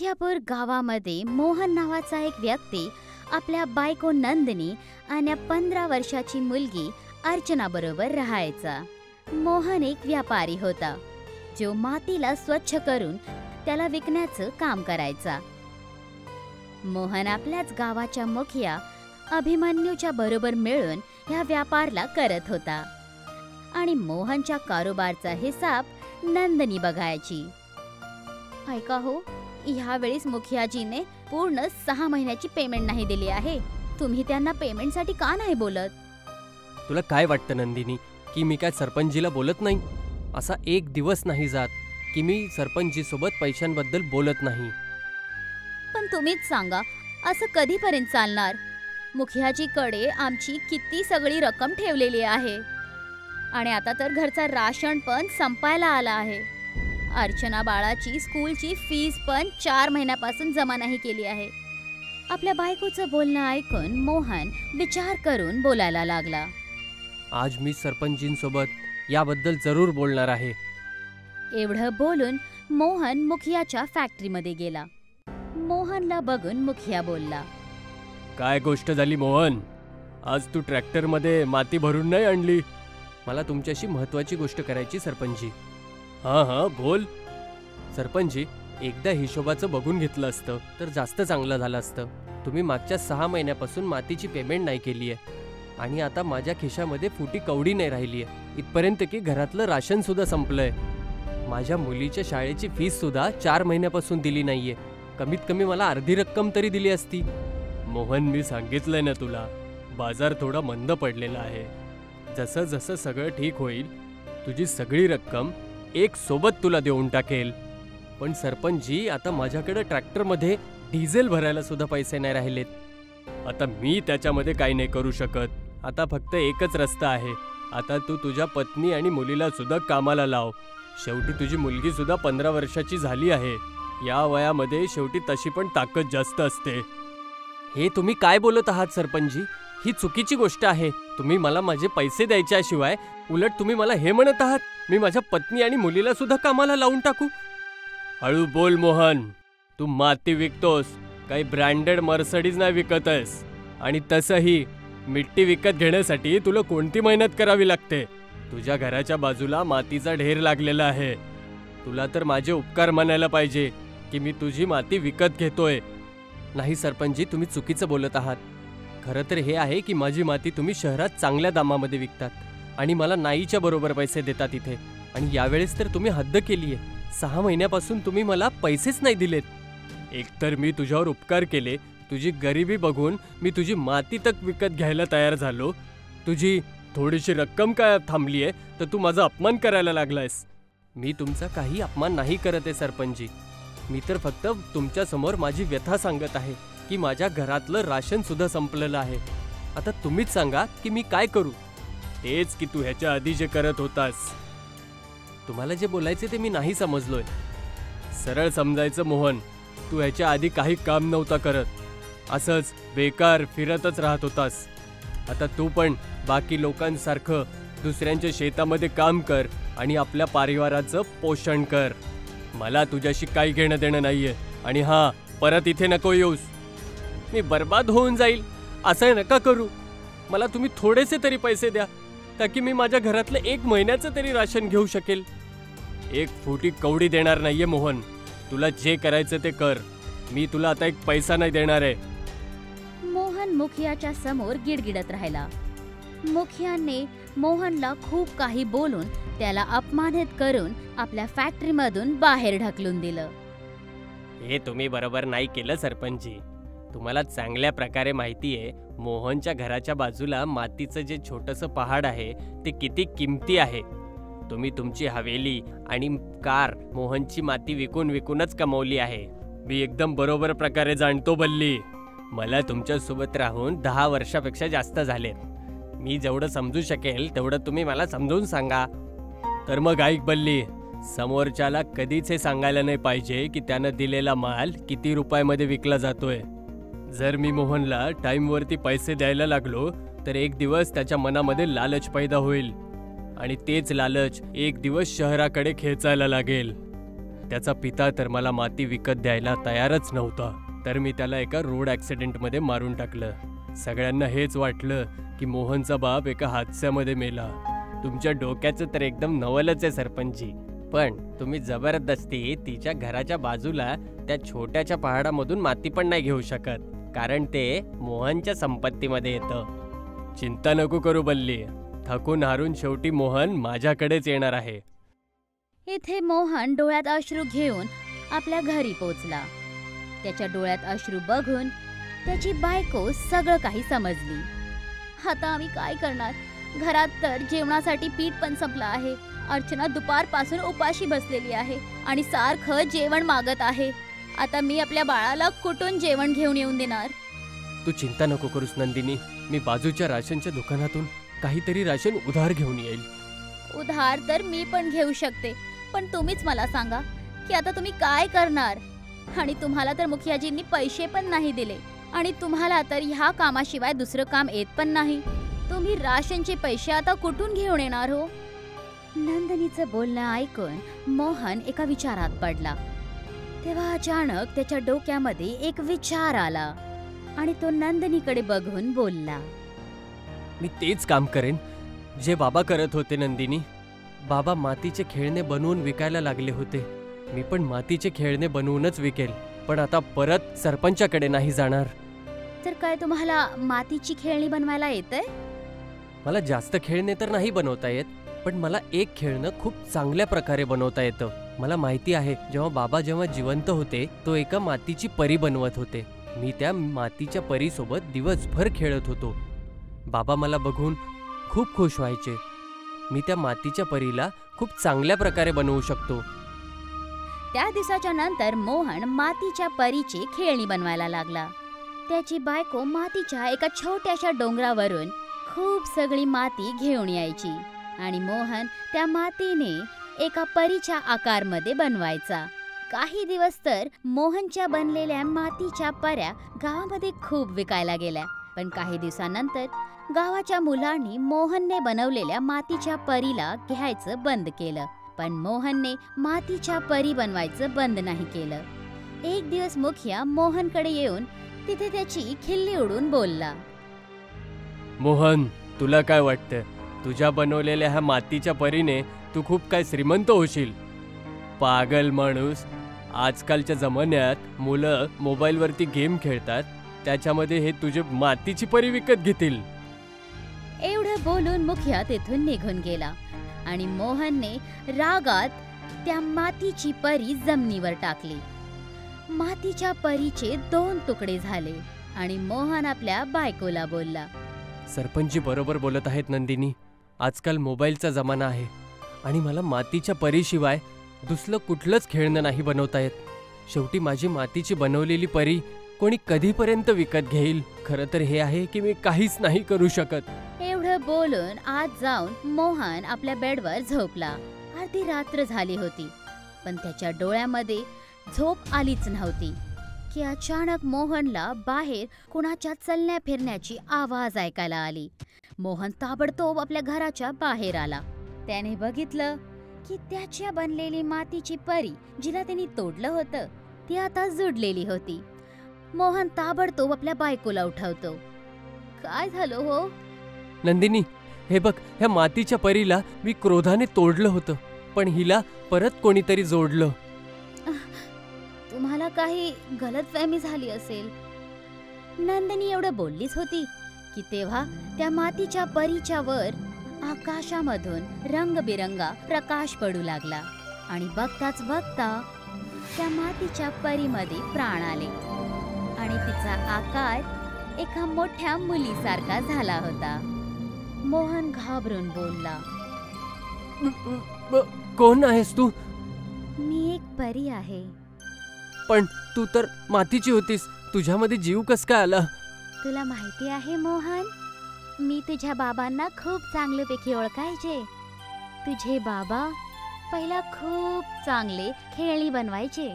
मुख्यापूर गावामध्ये मोहन नावाचा एक व्यक्ती आपल्या बायको नंदिनी आणि 15 वर्षाची मुलगी अर्चना बरोबर राहायचा। मोहन एक व्यापारी होता जो मातीला स्वच्छ करून त्याला विकण्याचं काम करायचा। मोहन आपल्याच गावाच्या मुखिया अभिमन्यूच्या बरोबर मिळून या व्यापारला करत होता आणि मोहनच्या कारोबारचा हिसाब नंदिनी बघायची। ऐका हो, ह्या वेळेस मुखियाजीने पूर्ण 6 महिन्याची पेमेंट नाही दिली आहे। तुम्ही त्यांना पेमेंटसाठी का नाही बोलत? तुला काय वाटतं नंदिनी की मी काय सरपंचजीला बोलत नाही? असा एक दिवस नाही जात की मी सरपंचजी सोबत पैशांबद्दल बोलत नाही। पण तुम्हीच सांगा, असं कधीपर्यंत चालणार? मुखियाजीकडे आमची किती सगळी रक्कम ठेवलेली आहे आणि आता तर घरचा राशन पण संपायला आला आहे। अर्चना बाळाची स्कूलची फीस पण 4 महिन्यापासून जमा नाही केली आहे। आपल्या बायकोचं बोलणं ऐकून मोहन विचार करून बोलायला लागला। आज मी सरपंचजींसोबत याबद्दल जरूर बोलणार आहे। एवढं बोलून मोहन मुखियाच्या फॅक्टरीमध्ये गेला। मोहनला बघून मुखिया बोलला, काय गोष्ट झाली मोहन? आज तू ट्रॅक्टरमध्ये माती भरून नाही आणली? मला तुमच्याशी महत्त्वाची गोष्ट करायची सरपंचजी। हां बोल। सरपंचजी, एकदा हिशोबाचं बघून घेतलं असतं तर जास्त चांगलं झालं असतं। तुम्ही मागच्या 6 महिन्यापासून मातीची पेमेंट नाही केली आहे आणि आता माझ्या खिशामध्ये फुटी कवडी नाही राहिली आहे, इथपर्यंत की घरातलं राशन सुद्धा संपलंय। माझ्या मुलीच्या शाळेची फीस सुद्धा 4 महिन्यापासून दिली नाहीये। कमीत कमी मला अर्धी रक्कम तरी दिली असती। मोहन, मी सांगितलंय ना तुला, बाजार थोडा मंद पडलेला आहे। जसं जसं सगळं ठीक होईल तुझी सगळी रक्कम एक सोबत तुला देऊन टाकेल। पण सरपंचजी, आता माझ्याकडे ट्रॅक्टरमध्ये डिझेल भरायला सुद्धा पैसे नाही राहिलेत। आता मी त्याच्यामध्ये काही नाही करू शकत। आता फक्त एकच रस्ता आहे। आता तू तुझ्या पत्नी आणि मुलीला सुद्धा कामाला लाव। शेवटी तुझी मुलगी सुद्धा 15 वर्षाची झाली आहे। या वयामध्ये शेवटी तशी पण ताकद जास्त असते। हे तुम्ही काय बोलत आहात सरपंचजी? ही चुकीची गोष्ट आहे। तुम्ही मला माझे पैसे द्यायच्याशिवाय उलट तुम्ही मला हे म्हणत आहात मी माझ्या पत्नी आणि मुलीला सुद्धा कामाला लावून टाकू? हळू बोल मोहन, तू माती विकतोस, काही ब्रँडेड मर्सिडीज नाही विकत आहेस। आणि तसंही मिट्टी विकत घेण्यासाठी तुला कोणती मेहनत करावी लागते? तुझ्या घराच्या बाजूला मातीचा ढेर लागलेला आहे। तुला तर माझे उपकार मानायला पाहिजे की मी तुझी माती विकत घेतोय। नाही सरपंचजी, तुम्ही चुकीचं बोलत आहात। खरं तर हे आहे की माझी माती तुम्ही शहरात चांगल्या दामामध्ये विकतात आणि मला नाईच्या बरोबर पैसे देतात इथे। आणि यावेळेस तर तुम्ही हद्द केली आहे। 6 महिन्यापासून तुम्ही मला पैसेच नाही दिलेत। एकतर मी तुझ्यावर उपकार केले, तुझी गरिबी बघून मी तुझी माती तक विकत घ्यायला तयार झालो। तुझी थोडीशी रक्कम काय थांबली आहे तर तू माझा अपमान करायला लागलायस। मी तुमचा काही अपमान नाही करत आहे सरपंचजी। मी तर फक्त तुमच्या समोर माझी व्यथा सांगत आहे की माझ्या घरातलं राशन सुद्धा संपलेलं आहे। आता तुम्हीच सांगा की मी काय करू? तेच की तू ह्याच्या आधी जे करत होतास। तुम्हाला जे बोलायचे ते मी नाही समजलोय। सरळ समजायचं मोहन, तू ह्याच्या आधी काही काम नव्हता करत, असंच बेकार फिरतच राहत होतास। आता तू पण बाकी लोकांसारखं दुसऱ्यांच्या शेतामध्ये काम कर आणि आपल्या परिवाराचं पोषण कर। मला तुझ्याशी काही घेणं देणं नाहीये। आणि हां, परत इथे नको येऊस। मी बर्बाद होऊन जाईल असं नका करू। मला तुम्ही थोडेसे तरी पैसे द्या ताकी मी माझ्या घरातलं 1 महिन्याचं तरी राशन घेऊ शकेल। 1 फुटी कवडी देणार नाहीये मोहन। तुला जे करायचं ते कर, मी तुला आता 1 पैसा नाही देणार आहे। मोहन मुखियाच्या समोर गिडगिडत राहिला। मुखियाने मोहनला खूप काही बोलून त्याला अपमानित करून आपल्या फॅक्टरीमधून बाहेर ढकलून दिलं। हे तुम्ही बरोबर नाही केलं सरपंचजी। तुम्हाला चांगल्या प्रकारे माहिती आहे मोहनच्या घराच्या बाजूला मातीचं जे छोटंसं पहाड आहे ते किती किमती आहे। तुम्ही तुमची हवेली आणि कार मोहनची माती विकून विकूनच कमवली आहे। मी एकदम बरोबर प्रकारे जाणतो बल्ली। मला तुमच्यासोबत राहून 10 वर्षापेक्षा जास्त झालेत। मी जेवढं समजू शकेल तेवढं तुम्ही मला समजून सांगा। तर मग ऐक बल्ली, समोरच्याला कधीच हे सांगायला नाही पाहिजे की त्यानं दिलेला माल किती रुपयामध्ये विकला जातोय। जर मी मोहनला टाइमवरती पैसे द्यायला लागलो तर एक दिवस त्याच्या मनामध्ये लालच पैदा होईल आणि तेच लालच एक दिवस शहराकडे खेचायला लागेल। त्याचा पिता तर मला माती विकत द्यायला तयारच नव्हता, तर मी त्याला एका रोड ॲक्सिडेंटमध्ये मारून टाकलं. सगळ्यांना हेच वाटलं की मोहनचा बाप एका हादस्यामध्ये मेला. तुमच्या डोक्याचं तर एकदम नवलच आहे सरपंचजी. पण तुम्ही जबरदस्ती तिच्या घराच्या बाजूला त्या छोट्याच्या पहाडामधून माती पण नाही घेऊ शकत, कारण ते मोहनच्या संपत्तीमध्ये येतं. चिंता नको करू बल्ली, थकून हारून शेवटी मोहन माझ्याकडेच येणार आहे. इथे मोहन डोळ्यात अश्रू घेऊन आपल्या घरी पोचला. त्याच्या डोळ्यात अश्रू बघून त्याची बायको सगळं काही समजली. आता आम्ही काय करणार? घरात तर जेवणासाठी पीठ पण संपलं आहे. अर्चना दुपारपासून उपाशी बसलेली आहे आणि सारखं जेवण मागत आहे. आता मी आपल्या बाळाला कुठून जेवण घेऊन येऊन देणार? तू चिंता नको करूस नंदिनी, मी बाजूच्या राशनच्या दुकानातून काहीतरी राशन उधार घेऊन येईल. उधार तर मी पण घेऊ शकते, पण तुम्हीच मला सांगा की आता तुम्ही काय करणार? आणि तुम्हाला तर मुखियाजींनी पैसे पण नाही दिले आणि तुम्हाला तर ह्या कामाशिवाय दुसरं काम येत पण नाही. तुम्ही राशनचे पैसे आता कुठून घेऊन येणार हो? नंदिनीचं बोलणं ऐकून मोहन एका विचारात पडला. तेव्हा अचानक त्याच्या डोक्यामध्ये एक विचार आला आणि तो नंदिनीकडे बघून बोलला, मी तेच काम करेन जे बाबा करत होते नंदिनी. बाबा मातीचे खेळणे बनवून विकायला लागले होते. मी पण मातीचे खेळणे बनवूनच विकेल, पण आता परत सरपंचाकडे नाही जाणार. तर काय तुम्हाला मातीची खेळणी बनवायला येतंय? मला जास्त खेळणे तर नाही बनवता येत, पण मला एक खेळणं खूप चांगल्या प्रकारे बनवता येतं. मला माहिती आहे, जेव्हा जिवंत होते तो एका मातीची परी बनवत होते. मी त्या मातीच्या परीसोबत दिवसभर खेळत होतो. बाबा मला बघून खूप खुश व्हायचे. मी त्या मातीच्या परीला खूप चांगल्या प्रकारे बनवू शकतो. त्या दिवसाच्या नंतर मोहन मातीच्या परीची खेळणी बनवायला लागला. त्याची बायको मातीच्या एका छोट्याशा डोंगरावरून खूप सगळी माती घेऊन यायची आणि मोहन त्या मातीने एका परीच्या आकारमध्ये बनवायचा. काही दिवस तर मोहनच्या बनलेल्या मातीच्या पऱ्या गावामध्ये खूप विकायला गेल्या. पण काही दिवसानंतर गावाच्या मुलांनी मोहनने बनवलेल्या मातीच्या परीला घ्यायचं बंद केलं. पण मोहनने मातीच्या परी बनवायचं बंद नाही केलं. एक दिवस मुखिया मोहनकडे येऊन तिथे त्याची खिल्ली उडून बोलला, मोहन, तुला काय वाटतं? तुझ्या बनवलेल्या ह्या मातीच्या परीने तू खूप काय श्रीमंत होशील? पागल माणूस, आजकालच्या जमान्यात मुलं मोबाईलवरती गेम खेळतात, त्याच्यामध्ये हे तुझे मातीची परी विकत घेतील. एवढं बोलून मुखिया तेथून निघून गेला आणि मोहनने रागात त्या मातीची परी जमिनीवर टाकली. मातीच्या परीचे 2 तुकडे झाले आणि मोहन आपल्या बायकोला बोलला, सरपंची बरोबर बोलत आहेत नंदिनी. आजकाल मोबाईलचा जमाना आहे आणि मला मातीच्या परीशिवाय दुसरं कुठलंच खेळणं नाही बनवता येत. शेवटी माझी मातीची बनवलेली परी कोणी कधीपर्यंत विकत घेईल? खरं तर हे आहे की मी काहीच नाही करू शकत. एवढं बोलून आत जाऊन मोहन आपल्या बेडवर झोपला. अर्धी रात्र झाली होती, पण त्याच्या डोळ्यामध्ये झोप आलीच नव्हती की अचानक मोहनला बाहेर कुणाच्या चलण्या फिरण्याची आवाज ऐकायला आली. मोहन ताबडतोब आपल्या घराच्या बाहेर आला. त्याने बघितलं की त्याच्या बनलेली मातीची परी जिला त्यांनी तोडलं होतं ती आता जुडलेली होती. मोहन ताबडतोब आपल्या बायकोला उठवतो, काय झालं हो? नंदिनी, हे बघ, ह्या मातीच्या परीला मी क्रोधाने तोडलं होतं, पण हिला परत कोणीतरी जोडलं. तुम्हाला काही गलतफहमी झाली असेल. नंदिनी एवढं बोललीच होती की तेव्हा त्या मातीच्या परीच्या वर आकाशामधून रंगबिरंगा प्रकाश पडू लागला आणि बघताच बघता त्या मातीच्या परीमध्ये प्राण आले आणि तिचा आकार एका मोठ्या मुलीसारखा झाला होता. मोहन घाबरून बोलला, कोण आहेस तू? मी एक परी आहे. पण तू तर मातीची होतीस, तुझ्यामध्ये जीव कस काय आला? तुला माहिती आहे मोहन, मी तुझ्या बाबांना खूप चांगल्यापैकी ओळखायचे. तुझे बाबा पहिला खूप चांगले खेळणी बनवायचे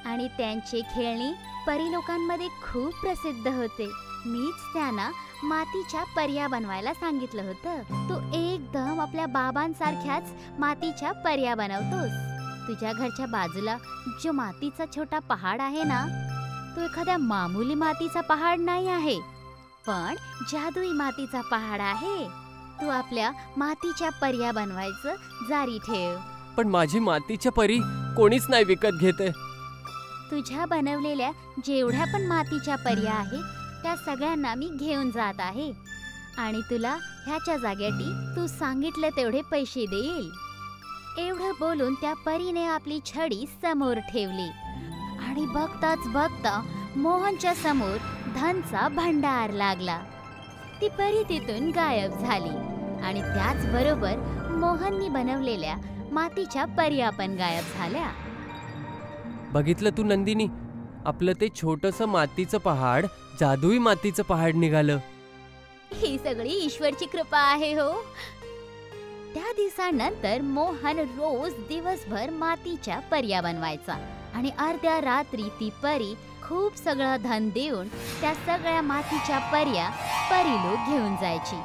आणि त्यांचे खेळणी परी लोकांमध्ये खूप प्रसिद्ध होते. मीच त्यांना मातीच्या पर्या बनवायला सांगितलं होतं. तू एकदम आपल्या बाबांसारख्याच मातीच्या पर्या बनवतोस. तुझ्या घरच्या बाजूला जो मातीचा छोटा पहाड आहे ना, तो एखाद्या मामूली मातीचा पहाड नाही आहे, पण जादुई मातीचा पहाड आहे. तू आपल्या मातीच्या पर्या बनवायचं जारी ठेव. पण माझी मातीच्या परी कोणीच नाही विकत घेते. तुझ्या बनवलेल्या जेवढ्या पण मातीच्या पर्या आहेत त्या सगळ्यांना मी घेऊन जात आहे आणि तुला ह्याच्या जागेटी तू सांगितलं तेवढे पैसे देईल. एवढं बोलून त्या परीने आपली छडी समोर ठेवली आणि बघताच बघता मोहनच्या समोर धनचा भंडार लागला. ती परी तिथून गायब झाली आणि त्याच बरोबर मोहननी बनवलेल्या मातीच्या पर्या पण गायब झाल्या. बघितलं तू नंदिनी, आपलं ते छोटंसं मातीचं पहाड जादुई मातीचं पहाड निघालं. ही सगळी ईश्वरची कृपा आहे हो. त्या दिवसानंतर मोहन रोज दिवसभर मातीच्या पर्या बनवायचा आणि अर्ध्या रात्री ती परी खूप सगळं धन देऊन त्या सगळ्या मातीच्या पर्या परी लोक घेऊन जायची.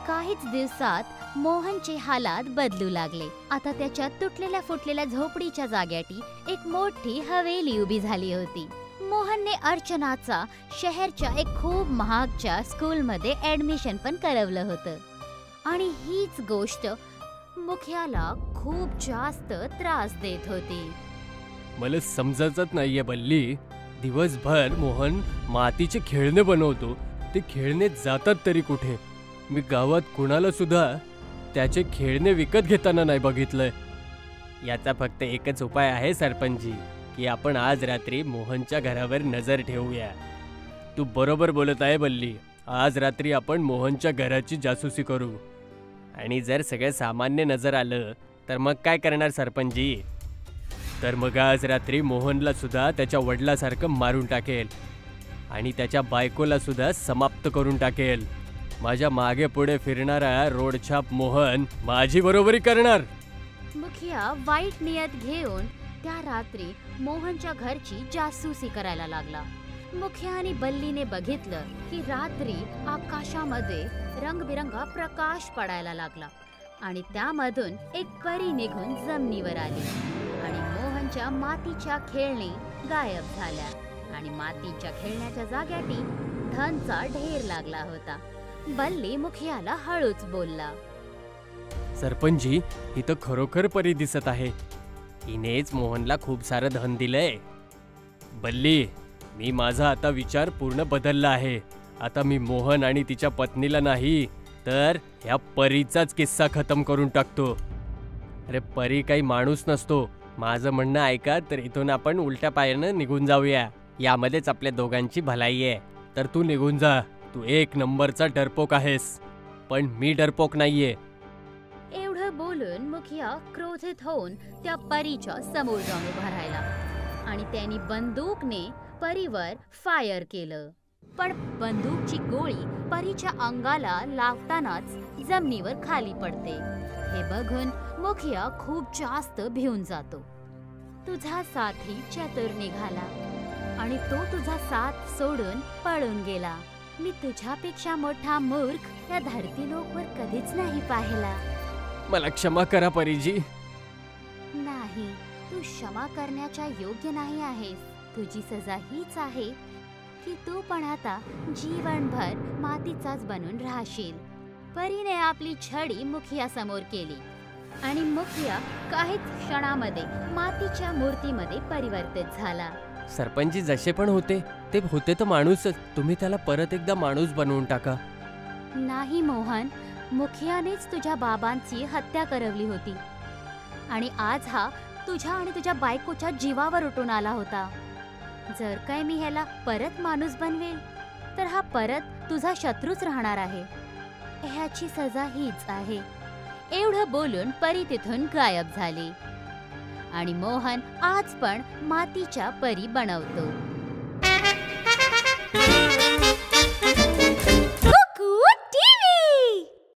काहीच दिवसात मोहनचे हालात बदलू लागले. आता त्याच्या तुटलेल्या फुटलेल्या झोपडीच्या जाग्याटी एक मोठी हवेली उभी झाली होती. मोहनने अर्चनाचा शहरच्या एक खूप महागच्या स्कूलमध्ये ऍडमिशन पण करवलं होतं आणि हीच गोष्ट मुखियाला खूप जास्त त्रास देत होती. मला समजतच नाहीये बल्ली, दिवसभर मोहन मातीचे खेळणे बनवतो, ते खेळणे जातात तरी कुठे? मी गावात कुणाला सुद्धा त्याचे खेळणे विकत घेताना नाही बघितलंय. याचा फक्त एकच उपाय आहे सरपंचजी, की आपण आज रात्री मोहनच्या घरावर नजर ठेवूया. तू बरोबर बोलत आहे बल्ली, आज रात्री आपण मोहनच्या घराची जासूसी करू आणि जर सगळं सामान्य नजर आलं तर मग काय करणार सरपंचजी? तर मग आज रात्री मोहनला सुद्धा त्याच्या वडिलासारखं मारून टाकेल आणि त्याच्या बायकोला सुद्धा समाप्त करून टाकेल. माझ्या मागे पुढे फिरणारा रोडछाप मोहन माझी बरोबरी करणार. मुखिया वाईट नियत घेऊन त्या रात्री मोहनच्या घरची जासूसी करायला लागला. मुखिया आणि बल्लीने बघितलं की रात्री आकाशामध्ये रंगबिरंगा प्रकाश पडायला लागला आणि त्यामधून एक परी निघून जमिनीवर आली आणि मोहनच्या मातीच्या खेळणी गायब झाल्या आणि मातीच्या खेळण्याच्या जाग्याटी धनचा ढेर लागला होता. बल्ली मुखियाला हळूच बोलला, सरपंचजी, ही तर खरोखर परी दिसत आहे. हिनेच मोहनला खूप सारं धन दिलंय. बल्ली, मी माझा आता विचार पूर्ण बदलला आहे. आता मी मोहन आणि तिच्या पत्नीला नाही तर ह्या परीचाच किस्सा खतम करून टाकतो. अरे परी काही माणूस नसतो. माझं म्हणणं ऐका तर इथून आपण उलट्या पायानं निघून जाऊया. यामध्येच आपल्या दोघांची भलाई आहे. तर तू निघून जा. तू एक नंबरचा डरपोक आहेस, पण मी डरपोक नाहीये. एवढं बोलून मुखिया क्रोधित होऊन त्या परीच्या समोर जाऊन उभा राहिला आणि त्यांनी बंदूकने परीवर फायर केलं. पण बंदूकची गोळी परीच्या अंगाला लागतानाच जमिनीवर खाली पडते. हे बघून मुखिया खूप जास्त भिवून जातो. तुझा साथी चतुर निघाला आणि तो तुझा साथ सोडून पळून गेला. मी तुझ्यापेक्षा मोठा मूर्ख या धरती लोकवर कधीच नाही पाहिला. मला क्षमा करा परीजी. नाही, तू क्षमा करण्याच्या योग्य नाही आहेस. तुझी सजा हीच आहे की तू पण आता जीवनभर मातीचाच बनून राहशील. परीने आपली छडी मुखिया समोर केली आणि मुखिया काहीच क्षणामध्ये मातीच्या मूर्तीमध्ये परिवर्तित झाला. सरपंचजी जसे पण होते ते होते तर माणूसच. तुम्ही त्याला परत एकदा माणूस बनवून टाका. नाही मोहन, मुखियानेच तुझ्या बाबांची हत्या करवली होती आणि आज हा तुझ्या आणि तुझ्या बायकोच्या जीवावर उठून आला होता. जर काय मी ह्याला परत माणूस बनवेल तर हा परत तुझा शत्रूच राहणार आहे. ह्याची सजा हीच आहे. एवढं बोलून परी तिथून गायब झाली आणि मोहन आज पण मातीच्या परी बनवतो.